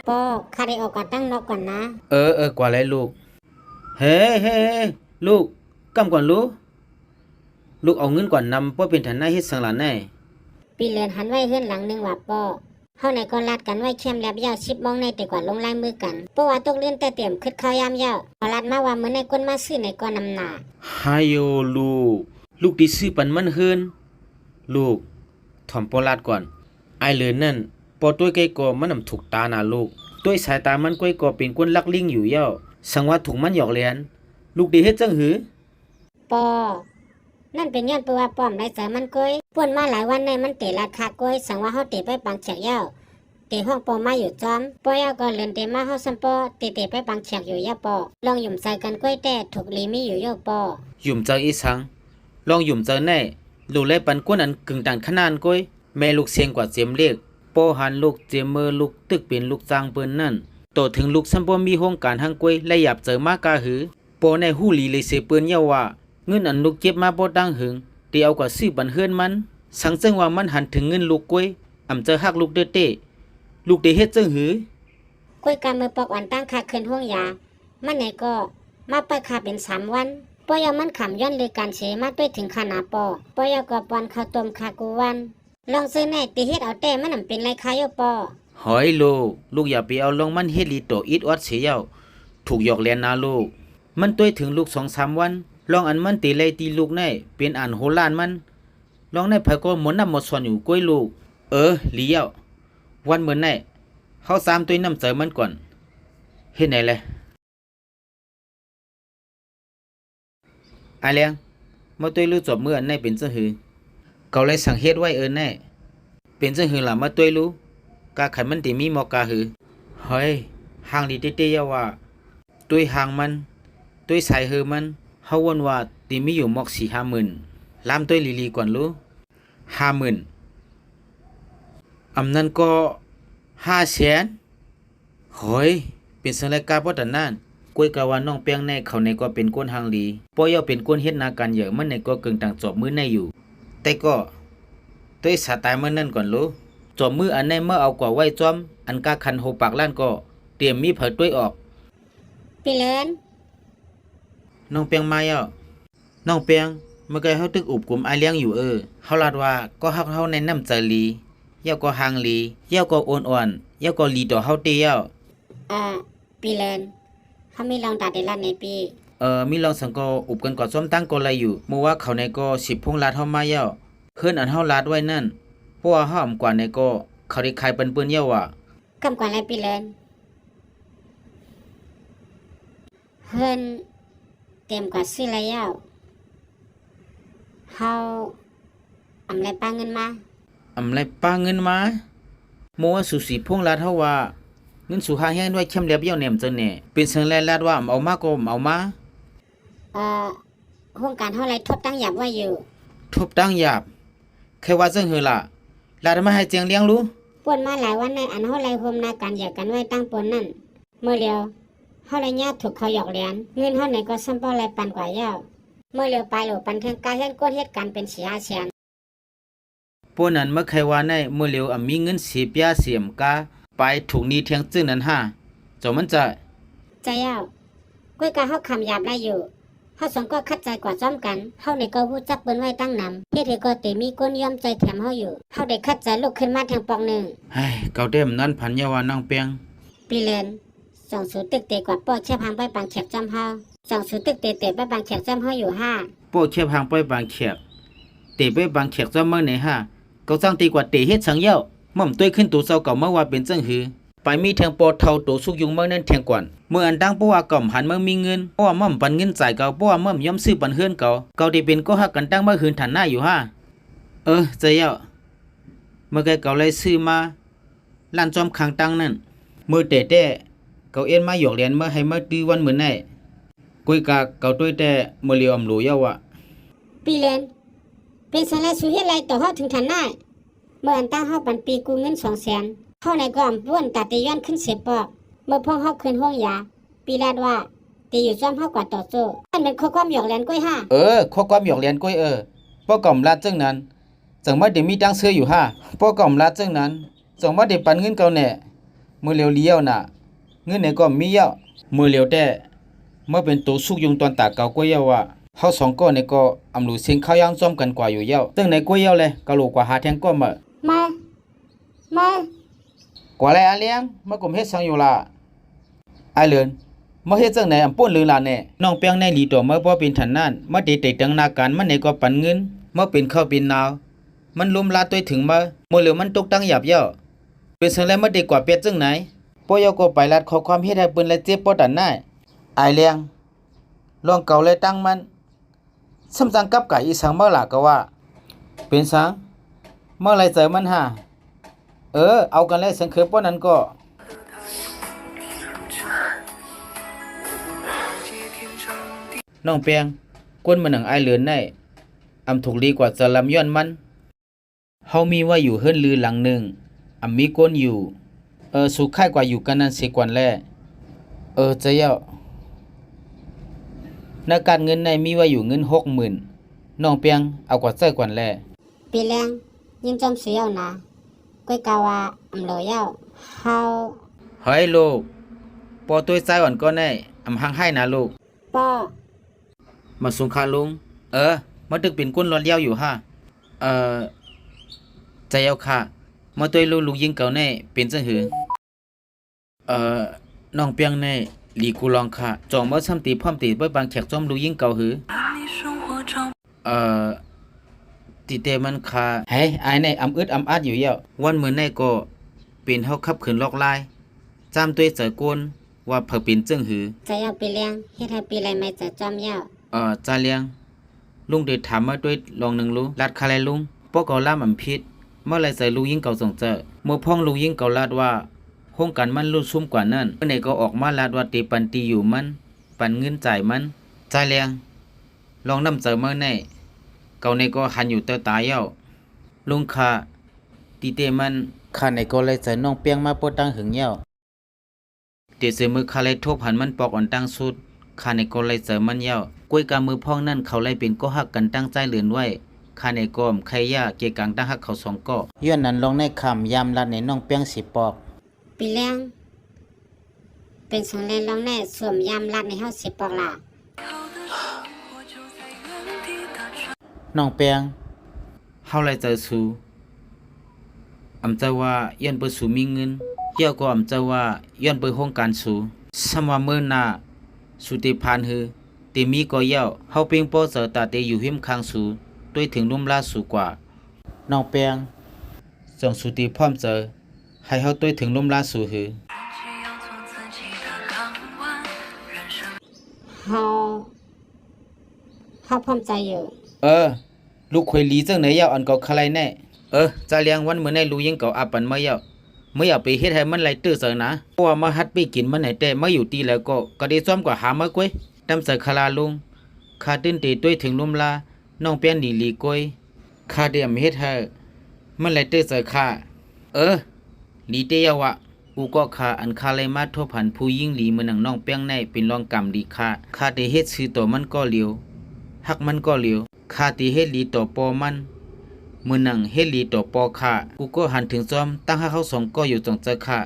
ป้อข้าได้ออกก่อนตั้งนอกก่อนนะกว่าไรลูกเฮ้ลูกกำก่อนลูกเอาเงินก่อนนำป้อเป็นฐานะเฮ็ดสังหลานแน่ปีเลือนหันไว้เฮือนหลังนึงว่าป้อเฮาในก็ลัดกันไว้เข้มแลบยาว10มองในแต่กว่าลงลายมือกันเพราะว่าตกเลื่อนแต่เตรียมคิดข้าวยามยาวพอลัดมาว่ามื้อในก้นมาซื้อในก็นำหน้าไฮโยลูกที่ซื้อปันมันเฮือนลูกถ่อมปอลาดก่อนไอเลินนั่นปอตัวไกก็มันนำถูกตานะลูกด้วยสายตามันก้อยก็เป็นคนลักลิงอยู่เย้าสังว่าถูกมันหยอกเลียนลูกดีเฮ็ดจังหือปอนั่นเป็นย้อนเพราะว่าป้อมได้เจอมันก้อยป่วนมาหลายวันในมันเตะลาดคาก้อยสังว่าเฮาเตะไปปังเฉียกยาวเตะห้องปอมาอยู่จอมปอยาวก็เลินเตะมาเฮาซัมปอเตะไปปังเฉียกอยู่ยาปอลองหยุ่มใส่กันก้อยแต่ถูกลีมีอยู่โยปอหยุ่มเจออีสังลองหยุ่มเจอแน่ลูกเลยปันกวนอันกึ่งต่างขนานก้อยแม่ลูกเสียงกว่าเจียมเรียกปอหันลูกเจียมมือลูกตึกเป็นลูกจางเปิ้นนั่นโตถึงลูกซัมปอมีโครงการทางก้อยและหยับเจอมากาหือปอในหู้ลีเลยเสเปิ้นเยาว่าเงินอันลูกเก็บมาบ่ดังหึงเตียวกว่าซื้อบันเฮือนมันสังจึงว่ามันหันถึงเงินลูกก้อยอำเจอฮักลูกเด้อเต้ลูกได้เฮ็ดจังหือก้อยการมือปอกวันตั้งคาขึ้นห้องยามันไหนก็มาไปคาเป็น3วันปอยามันขำย้อนเลยการเฉมาด้วยถึงขนาดปอยาก็ปอนข้าวต้มคากูวันลองซื้อแน่ติเฮ็ดเอาแต่มันนำเป็นไรคายปอหอยลูกอย่าไปเอาลงมันเฮ็ดลีโตอิดออดเสียเย้าถูกหยอกเลียนนะลูกมันต้วยถึงลูก 2-3 วันลองอันมันตีไล่ตีลูกแน่เป็นอันโหล้านมันลองในไผก็หมดน้ำหมดส่วนอยู่ก้อยลูกเลี้ยววันเหมือนแน่เฮา3ตัวน้ำเจอมันก่อนเฮ็ดไหนแลอาเลียงมาต้วยรู้จบมื้ออันไหนเป็นจังหือเกาเลยสั่งเฮ็ดไว้แน่เป็นจังหือล่ะมาต้วยรู้กาขันมันติมีหมอกาหือเฮ้ยห่างดีเต้ๆอย่าว่าต้วยห่างมันต้วยใส่หือมันเฮาวนว่าติมีอยู่หมอก 4-5 หมื่นลามต้วยลีก่อนรู้5 หมื่นอำนั้นก็5 แสนเฮ้ยเป็นสังรายการบ่ตันนั้นก้วยกะว่าน้องแป้งในเขาในก็เป็นก้นหางลีปอยอเป็นก้นเฮ็ดนาการเยอะมันในก็กึ่งต่างจอบมือในอยู่แต่ก็ต้วยสไตล์มันนั่นก่อนรู้จอบมืออันในเมื่อเอากว่าไว้จอมอันกาคันโหปากล้านก็เตรียมมีเผยต้วยออกพี่เลินน้องแป้งมาแล้วน้องแป้งเมื่อไกเฮาตึกอุบกลุ่มอาเลี้ยงอยู่เฮาลาดว่าก็ฮักเฮาในน้ำใจลีเย้าก็หางลีเย้าก็อ่อนๆเย้าก็ลีต่อเฮาเตี้ยวพี่เลินเขามีลองตัดได้ลัดในปีมีลองสังก็อุบกันก่อนซ้อมตั้งก็อะไรอยู่เมื่อว่าเขาในก็10พงลาดเฮามาเย้าเฮิรนอันเฮาลาดไว้นั่นเพราะว่าเฮาอำกว่าในก็เขาได้ขายเปิ้นๆเย้าว่ากำกว่าอะไรพี่เลินเฮิรนเตรียมกว่าซื้ออะไรเย้าเฮาอำไรป้าเงินมาอำไรป้าเงินมาโมว่าสุสีพงลาดเฮาว่าเงินสู่หาแห้งด้วยเข้มเรียบเย้าแหนมเจอแน่เป็นเชิงแลลาดว่าเอามาก็เอามาโครงการเฮาไรทบตั้งหยับไว้อยู่ทบตั้งหยับแค่ว่าจังหือล่ะลาดมาให้เจียงเลี้ยงรู้ป่วนมาหลายวันในอันเฮาไรโฮมนาการหยักกันไว้ตั้งปนนั่นเมื่อเดียวเฮาไรญาติถูกเขาหยอกเลียนเงินเฮาไหนก็ซ้ำป้อไรปันกว่าเย้าเมื่อเร็วไปหลปันเทิงการเฮ็ดก้นเฮ็ดกันเป็น4-5 แสนพวกนั้นเมื่อใครว่าในเมื่อเร็วมีเงิน10 ยาเสียมกาไปถูกนี้เทียงจึงนั้นเจ้ามันจะเย้าก้อยกะเฮาคำหยาบได้อยู่เฮาสองก็คัดใจกว่าจ้อมกันเฮาในก็ฮู้จักเปิ้นไว้ตั้งนำเฮ็ดให้ก็เตมีก้นยอมใจแถมเฮาอยู่เฮาได้คัดใจลุกขึ้นมาแทงปองนึงเฮ้ยเก่าเต็มนั้นพันยาว่าน้องเปียงปีเลินส่งสูตึกเตกว่าป้อเชฟพังไปปังแขกจ้อมเฮาส่งสูตึกเตไปปังแขกจ้อมเฮาอยู่5ป้อเชฟพังไปปังแขกเตไปปังแขกจ้อมเมื่อไหนก็จังตีกว่าเตเฮ็ดสังเย้าม่อมต้วยขึ้นตัวเจ้าเก่าเมื่อว่าเป็นจังหือไปมีแทงปอเท่าตัวสุกยุงเมื่อนั้นแทงก่อนเมื่ออันตั้งเพราะว่าก่อมหันเมื่อมีเงินเพราะว่าม่อมปันเงินจ่ายเก่าเพราะว่าม่อมย่อมซื้อปันเฮือนเก่าที่เป็นก็ฮักกันตั้งเมื่อคืนฐานหน้าอยู่ใจเย้าเมื่อไกเก่าเลยซื้อมาล้านจอมคางตั้งนั่นเมื่อแต่เก่าเอ็นมาหยอกเลียนเมื่อให้เมื่อตื้อวันเหมือนไหนกุยกาเก่าต้วยแต่เมื่อเลียวอำหลูเย้าว่ะปีเลนเป็นสาระสุเฮ็ดไรต่อเฮาถึงฐานหน้าเมื่ออันตั้งเฮาปันปีกูเงิน2 แสนเฮาในก็อำป้วนตัดตีย้อนขึ้นเสียปอกเมื่อพ่อเฮาขึ้นห้องยาปีลาดว่าตีอยู่ซ้อมเฮากว่าต่อโซ่อันเป็นข้อความหยอกเลียนก้อยข้อความหยอกเลียนก้อยป้อก่อมลาดจังนั้นจังมาได้มีตังซื้ออยู่ป้อก่อมลาดจังนั้นจังมาได้ปันเงินเก่าแน่ มือเหลียวเลี้ยวน่ะเงินไหนก็มีเยอะมือเหลียวแต่เมื่อเป็นตัวสุกยุงตอนตาเก่าก็เยาว่าเฮาสองก็ในก็อำรูเสียงข้าวย่างจ้อมกันกว่าอยู่เยาตึงในก็เยาเลยกะโหลกว่าหาแทงก็มา มา มา กว่าไรอาเลี้ยงเมื่อกลุ่มเฮ็ดสังอยู่ล่ะไอเลินเมื่อเฮ็ดจังไหนอำป่นลือล่ะแน่น้องเปียงในหลีตัวเมื่อบ่เป็นทันนั้นเมื่อเตะตังนาการมันในก็ปันเงินเมื่อเป็นข้าวเป็นนาวมันลุมลาตัวถึงมาเมื่อเหลือมันตกตั้งหยับเย้าเป็นสังแล้วเมื่อดีกว่าเป็ดจังไหนปอยก็ไปลัดขอความเฮ็ดให้เปิ้นและเจ็บบ่ตันได้ไอเลี้ยงลองเก่าเลยตั้งมันซ้ำจังกับกะอีสังเมื่อล่ะก็ว่าเป็นสังเมื่อไรเจอมันหาเอากันแล้วสังเขยป้อนนั้นก็น้องเปียงก้นมันหนังไอเหลือนได้อำถูกลีกว่าจะลำย้อนมันเฮามีว่าอยู่เฮิรนลือหลังหนึ่งอำมีก้นอยู่สุขค่ายกว่าอยู่กันนั้นเสียกว่าแลจะเย้าในการเงินในมีว่าอยู่เงิน60,000น้องเปียงเอากว่าใจกว่าแล ปีแรงยิงจอมเสียวนะก้อยกาว่าอำโลเย้าเฮา เฮ้ยลูกปอตัวใจอ่อนก็แน่อำหังให้นะลูก ป้อ มาสุงคาลุงมาตึกเป็นก้นร้อนเย้าอยู่ฮะใจเอาค่ะมาตัวลูกยิงเก่าแน่เป็นจังหือน้องเปียงแน่หลีกูลองค่ะจองมาซ้ำตีพร้อมตีไว้บางแขกจอมลูกยิงเก่าหือตีเตมันค่ะเฮ้ยไอ้ในอำอึดอำอัดอยู่เย้าวันมื้อในก็เป็นเฮาขับขืนลอกลายจามตัวเจอก้นว่าเผอเป็นจังหือ ใจเอาปีแรงเฮ็ดให้ปีไรไม่จะจอมเย้า จาเลียงลุงเดชถามมาด้วยลองหนึ่งรู้ลัดคาไรลุงพวกเกาล่ามันพิษเมื่อไรใส่ลุงยิงเก่าส่งเจอเมื่อพ่องลุงยิงเก่าลาดว่าห้องกันมันรุ่นซุ่มกว่านั้นเมื่อไหนก็ออกมาลาดว่าตีปันตีอยู่มันปันเงินจ่ายมันจาเลียงลองนำเจอเมื่อไหนเก่าในก็หันอยู่เตอตายเย้าลุงคาตีเตมันคาในก็เลยใส่น้องเปียงมาปดตั้งหึงเย้าเดี๋ยวเสือมือคาเลยทบหันมันปอกอ่อนตั้งสุดคาในก็เลยเจอมันเย้ากล้วยกามือพ่องนั่นเขาไล่เป็นก็หักกันตั้งใจเหลือนไว้คาในกอมใครย่าเกกังตั้งหักเขาสองก็ย้อนนั้นลองในคำยามลัดในน้องเปียงสิปอก ปีแรงเป็นสองแลนลองแน่สวมยามลัดในเฮาสิปอกล่ะ น้องเปียงเฮาไล่เจอสูอำเจาว่าย้อนเปิดสูมีเงินเกี่ยวก็อำเจาว่าย้อนเปิดโครงการสูสมว่าเมื่อหน้าสุติพานฮือตีมีก็เย้าเฮาเปียงป้อเจอตาเตอยู่หิมข้างสูด้วยถึงลุ่มลาสูกว่าน้องเปียงส่งสุติพร้อมเจอให้เฮาด้วยถึงลุ่มลาสูฮือ เฮาพร้อมใจอยู่ ลูกควยลีจังไหนยาวอันเก่าคลายแน่จะเลี้ยงวันมื้อในลูกยิงเก่าอาปันมาเยาไม่อยากไปเฮ็ดให้มันไหลตื้อเสอนะเพราะว่ามาฮัดไปกินมันไหนแต่มาอยู่ตีแล้วก็ได้ซ้อมกว่าหามากวยตำใส่คาลาลุงคาตื้นตีด้วยถึงลุมลาน้องเปียนดีลีกวยคาเดียมเฮ็ดให้มันไหลตื้อเสอค่าลีเตยาวะกูก็คาอันคาเลยมาทบผันผู้ยิ่งหลีมือหนังน้องเปียงในเป็นรองกำดีคาได้เฮ็ดซื้อตัวมันก็เหลียวหักมันก็เหลียวคาตีเฮ็ดลีต่อปอมันมือหนังเฮ็ดลีต่อปอคากูก็หันถึงซ้อมตั้งให้เขาสองก็อยู่ตรงเจอคา